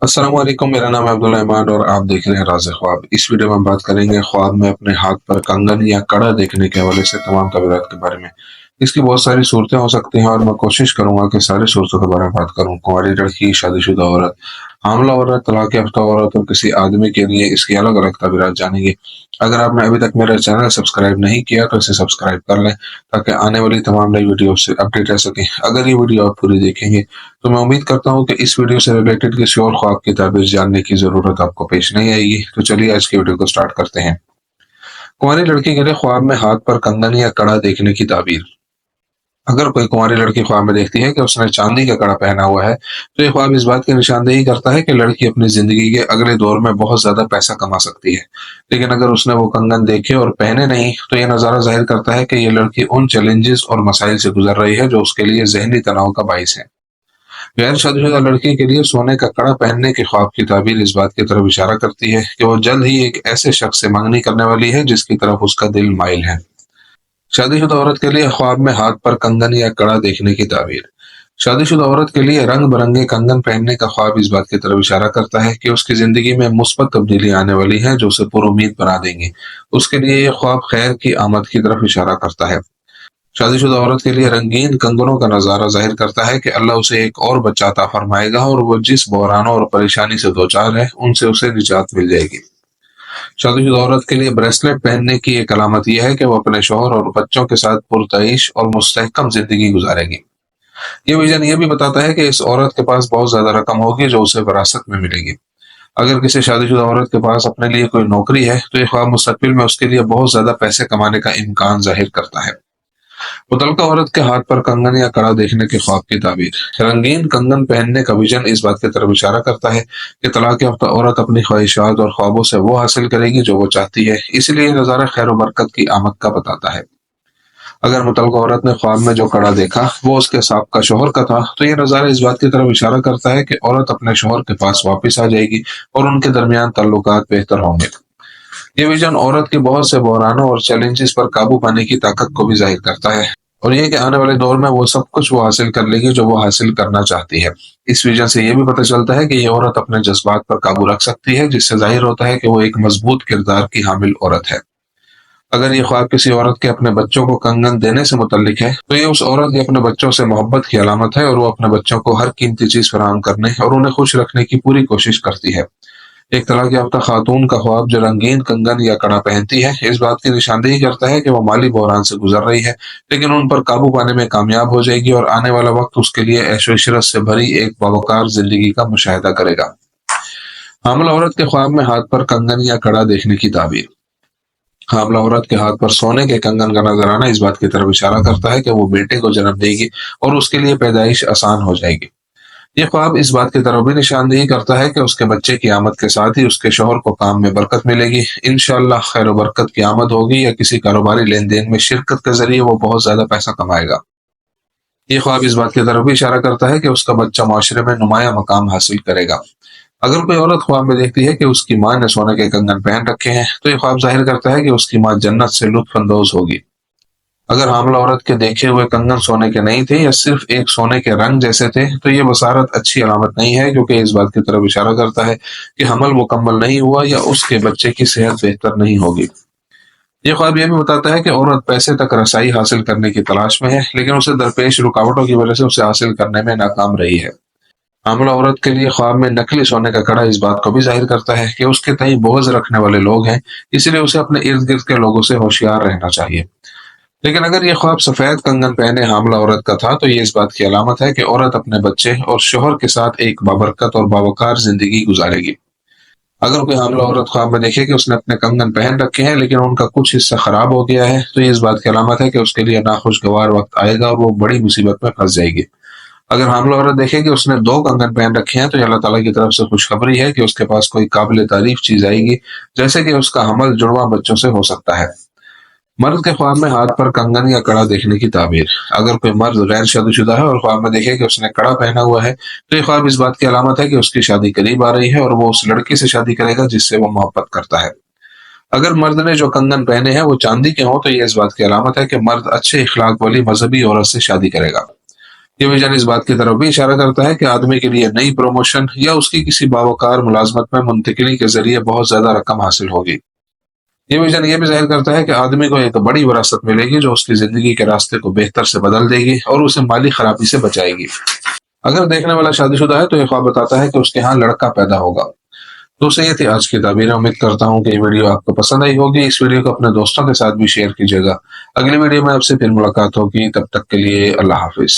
अस्सलाम वालेकुम। मेरा नाम है अब्दुल रहमान और आप देख रहे हैं राज़ ख्वाब। इस वीडियो में हम बात करेंगे ख्वाब में अपने हाथ पर कंगन या कड़ा देखने के हवाले से तमाम तबीयत के बारे में। इसकी बहुत सारी सूरतें हो सकती हैं और मैं कोशिश करूंगा कि सारी सूरतों के बारे में बात करूं। कुंवारी लड़की, शादीशुदा औरत, हामला औरत, तलाक याफ्ता औरत और किसी आदमी के लिए इसकी अलग अलग तबीयत जानेंगे। अगर आपने अभी तक मेरा चैनल सब्सक्राइब नहीं किया तो इसे सब्सक्राइब कर लें ताकि आने वाली तमाम नई वीडियो से अपडेट रह सकें। अगर ये वीडियो आप पूरी देखेंगे तो मैं उम्मीद करता हूँ कि इस वीडियो से रिलेटेड किसी और ख्वाब की ताबीर जानने की जरूरत आपको पेश नहीं आएगी। तो चलिए आज की वीडियो को स्टार्ट करते हैं। कुंवारी लड़की के लिए ख्वाब में हाथ पर कंगन या कड़ा देखने की ताबीर। अगर कोई कुंवारी लड़की ख्वाब में देखती है कि उसने चांदी का कड़ा पहना हुआ है तो ये ख्वाब इस बात की निशानदेही करता है कि लड़की अपनी जिंदगी के अगले दौर में बहुत ज्यादा पैसा कमा सकती है। लेकिन अगर उसने वो कंगन देखे और पहने नहीं तो ये नजारा जाहिर करता है कि ये लड़की उन चैलेंजेस और मसाइल से गुजर रही है जो उसके लिए जहनी तनाव का बाइस है। गैर शादीशुदा लड़की के लिए सोने का कड़ा पहनने के ख्वाब की ताबीर इस बात की तरफ इशारा करती है कि वो जल्द ही एक ऐसे शख्स से मंगनी करने वाली है जिसकी तरफ उसका दिल माइल है। शादीशुदा औरत के लिए ख्वाब में हाथ पर कंगन या कड़ा देखने की ताबीर। शादीशुदा औरत के लिए रंग बिरंगे कंगन पहनने का ख्वाब इस बात की तरफ इशारा करता है कि उसकी जिंदगी में मुस्बत तब्दीली आने वाली है जो उसे पुरुमीद बना देंगे। उसके लिए यह ख्वाब खैर की आमद की तरफ इशारा करता है। शादीशुदा औरत के लिए रंगीन कंगनों का नजारा जाहिर करता है कि अल्लाह उसे एक और बच्चा अता फरमाएगा और वो जिस बहरानों और परेशानी से दो चार है उनसे उसे निजात मिल जाएगी। शादीशुदा औरत के लिए ब्रेसलेट पहनने की एक अलामत यह है कि वो अपने शौहर और बच्चों के साथ पुरतईश और मुस्तहकम जिंदगी गुजारेगी। ये विजन ये भी बताता है कि इस औरत के पास बहुत ज्यादा रकम होगी जो उसे विरासत में मिलेगी। अगर किसी शादीशुदा औरत के पास अपने लिए कोई नौकरी है तो ये ख्वाब मुस्तकबिल में उसके लिए बहुत ज्यादा पैसे कमाने का इम्कान जाहिर करता है। मुतल्लिका औरत के हाथ पर कंगन या कड़ा देखने के ख्वाब की ताबीर। रंगीन कंगन पहनने का विजन इस बात की तरफ इशारा करता है कि तलाक याफ्ता औरत अपनी ख्वाहिशात और ख्वाबों से वो हासिल करेगी जो वो चाहती है, इसलिए ये नजारा खैर और बरकत की आमद का बताता है। अगर मुतल्लिका औरत ने ख्वाब में जो कड़ा देखा वो उसके साबका शोहर का था तो ये नजारा इस बात की तरफ इशारा करता है कि औरत अपने शोहर के पास वापस आ जाएगी और उनके दरमियान ताल्लुकात बेहतर होंगे। ये विजन औरत के बहुत से बहरानों और चैलेंजेस पर काबू पाने की ताकत को भी जाहिर करता है और ये कि आने वाले दौर में वो सब कुछ वो हासिल कर लेगी जो वो हासिल करना चाहती है। इस विजन से ये भी पता चलता है कि ये औरत अपने जज्बात पर काबू रख सकती है, जिससे जाहिर होता है कि वो एक मजबूत किरदार की हामिल औरत है। अगर ये ख्वाब किसी औरत के अपने बच्चों को कंगन देने से मुतल्लिक है तो ये उस औरत की अपने बच्चों से मोहब्बत की अलामत है और वो अपने बच्चों को हर कीमती चीज फराहम करने और उन्हें खुश रखने की पूरी कोशिश करती है। एक तलाक याफ्ता खातून का ख्वाब जो रंगीन कंगन या कड़ा पहनती है इस बात की निशानदेही करता है कि वो माली बहरान से गुजर रही है, लेकिन उन पर काबू पाने में कामयाब हो जाएगी और आने वाला वक्त उसके लिए ऐशो इशरत से भरी एक बावकार जिंदगी का मुशाहिदा करेगा। हामला औरत के ख्वाब में हाथ पर कंगन या कड़ा देखने की ताबीर। हामला औरत के हाथ पर सोने के कंगन का नजर आना इस बात की तरफ इशारा करता है कि वो बेटे को जन्म देगी और उसके लिए पैदाइश आसान हो जाएगी। ये ख्वाब इस बात की तरफ भी निशानदेही करता है कि उसके बच्चे की आमद के साथ ही उसके शोहर को काम में बरकत मिलेगी। इंशाअल्लाह खैर और बरकत की आमद होगी या किसी कारोबारी लेन देन में शिरकत के जरिए वो बहुत ज्यादा पैसा कमाएगा। ये ख्वाब इस बात की तरफ भी इशारा करता है कि उसका बच्चा माशरे में नुमाया मकाम हासिल करेगा। अगर कोई औरत ख्वाब में देखती है कि उसकी माँ ने सोने के कंगन पहन रखे हैं तो ये ख्वाब जाहिर करता है कि उसकी माँ जन्नत से लुत्फ अंदोज होगी। अगर हामला औरत के देखे हुए कंगन सोने के नहीं थे या सिर्फ एक सोने के रंग जैसे थे तो ये बसारत अच्छी अलामत नहीं है, क्योंकि इस बात की तरफ इशारा करता है कि हमल मुकम्मल नहीं हुआ या उसके बच्चे की सेहत बेहतर नहीं होगी। ये ख्वाब यह भी बताता है कि औरत पैसे तक रसाई हासिल करने की तलाश में है, लेकिन उसे दरपेश रुकावटों की वजह से उसे हासिल करने में नाकाम रही है। हामला औरत के लिए ख्वाब में नकली सोने का कड़ा इस बात को भी जाहिर करता है कि उसके तई बोझ रखने वाले लोग हैं, इसलिए उसे अपने इर्द गिर्द के लोगों से होशियार रहना चाहिए। लेकिन अगर ये ख्वाब सफेद कंगन पहने हामला औरत का था तो ये इस बात की अलामत है कि औरत अपने बच्चे और शोहर के साथ एक बाबरकत और बावकार जिंदगी गुजारेगी। अगर कोई हामला औरत ख्वाब में देखे कि उसने अपने कंगन पहन रखे हैं लेकिन उनका कुछ हिस्सा खराब हो गया है तो ये इस बात की अलामत है कि उसके लिए नाखुशगवार वक्त आएगा और वो बड़ी मुसीबत में फंस जाएगी। अगर हामला औरत देखे कि उसने दो कंगन पहन रखे हैं तो ये अल्लाह ताला की तरफ से खुशखबरी है कि उसके पास कोई काबिल तारीफ चीज आएगी, जैसे कि उसका हमल जुड़वा बच्चों से हो सकता है। मर्द के ख्वाब में हाथ पर कंगन या कड़ा देखने की ताबीर। अगर कोई मर्द गैर शादीशुदा है और ख्वाब में देखे कि उसने कड़ा पहना हुआ है तो ये ख्वाब इस बात की अलामत है कि उसकी शादी करीब आ रही है और वो उस लड़की से शादी करेगा जिससे वो मोहब्बत करता है। अगर मर्द ने जो कंगन पहने हैं वो चांदी के हों तो ये इस बात की अलामत है कि मर्द अच्छे इखलाक वाली मजहबी औरत से शादी करेगा। یہ ویژن اس بات کی طرف بھی اشارہ کرتا ہے کہ آدمی کے لیے نئی پروموشن یا اس کی کسی باوقار ملازمت میں منتقلی کے ذریعے بہت زیادہ رقم حاصل ہوگی۔ یہ ویژن یہ بھی ظاہر کرتا ہے کہ آدمی کو ایک بڑی وراثت ملے گی جو اس کی زندگی کے راستے کو بہتر سے بدل دے گی اور اسے مالی خرابی سے بچائے گی۔ اگر دیکھنے والا شادی شدہ ہے تو یہ خواب بتاتا ہے کہ اس کے ہاں لڑکا پیدا ہوگا۔ دوستوں، یہ تھی آج کی تعبیر۔ امید کرتا ہوں کہ یہ ویڈیو آپ کو پسند آئی ہوگی۔ اس ویڈیو کو اپنے دوستوں کے ساتھ بھی شیئر کیجیے گا۔ اگلی ویڈیو میں آپ سے پھر ملاقات ہوگی، تب تک کے لیے اللہ حافظ۔